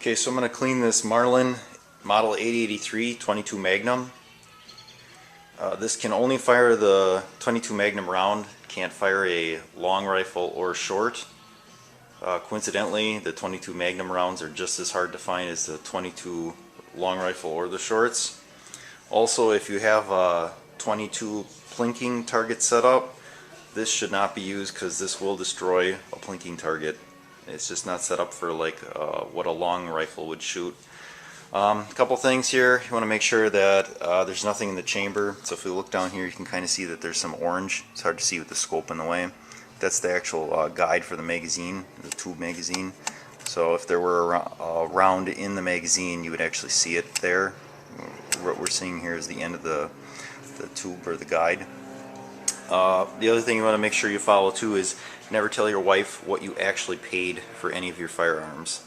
Okay, so I'm going to clean this Marlin Model 8083 22 Magnum. This can only fire the 22 Magnum round, can't fire a long rifle or short. Coincidentally, the 22 Magnum rounds are just as hard to find as the 22 long rifle or the shorts. Also, if you have a 22 plinking target set up, this should not be used because this will destroy a plinking target. It's just not set up for like what a long rifle would shoot. A couple things here. You want to make sure that there's nothing in the chamber. So if we look down here, you can kind of see that there's some orange. It's hard to see with the scope in the way. That's the actual guide for the magazine, the tube magazine. So if there were a round in the magazine, you would actually see it there. What we're seeing here is the end of the tube or the guide. The other thing you want to make sure you follow too is never tell your wife what you actually paid for any of your firearms.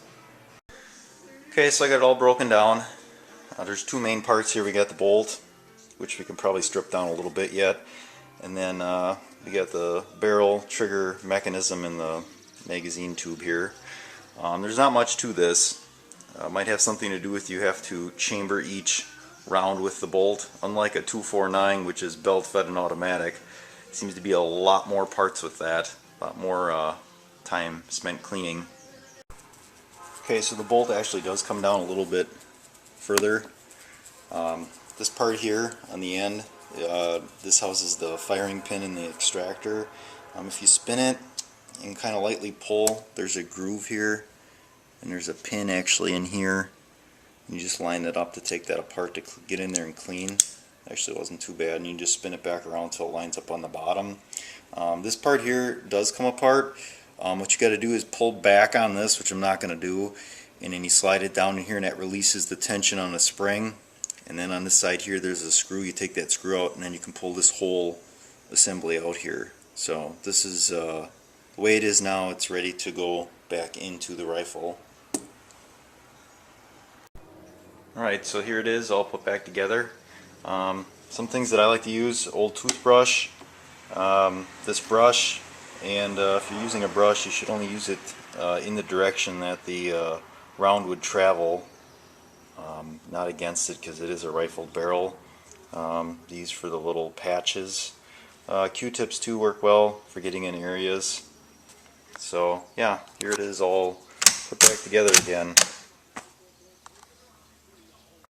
Okay, so I got it all broken down. There's two main parts here. We got the bolt, which we can probably strip down a little bit yet, and then we got the barrel trigger mechanism in the magazine tube here. There's not much to this. Might have something to do with you have to chamber each round with the bolt. Unlike a 249, which is belt fed and automatic, seems to be a lot more parts with that, a lot more time spent cleaning. Okay, so the bolt actually does come down a little bit further. This part here on the end, this houses the firing pin and the extractor. If you spin it and kind of lightly pull, there's a groove here, and there's a pin actually in here. You just line it up to take that apart to get in there and clean. Actually wasn't too bad, and you can just spin it back around until it lines up on the bottom. This part here does come apart. What you got to do is pull back on this, which I'm not going to do, and then you slide it down in here and that releases the tension on the spring. And then on this side here there's a screw. You take that screw out and then you can pull this whole assembly out here. So this is the way it is now. It's ready to go back into the rifle. Alright, so here it is all put back together. Some things that I like to use: old toothbrush, this brush, and if you're using a brush, you should only use it in the direction that the round would travel, not against it, because it is a rifled barrel. These for the little patches. Q-tips too work well for getting in areas. So yeah, here it is all put back together again.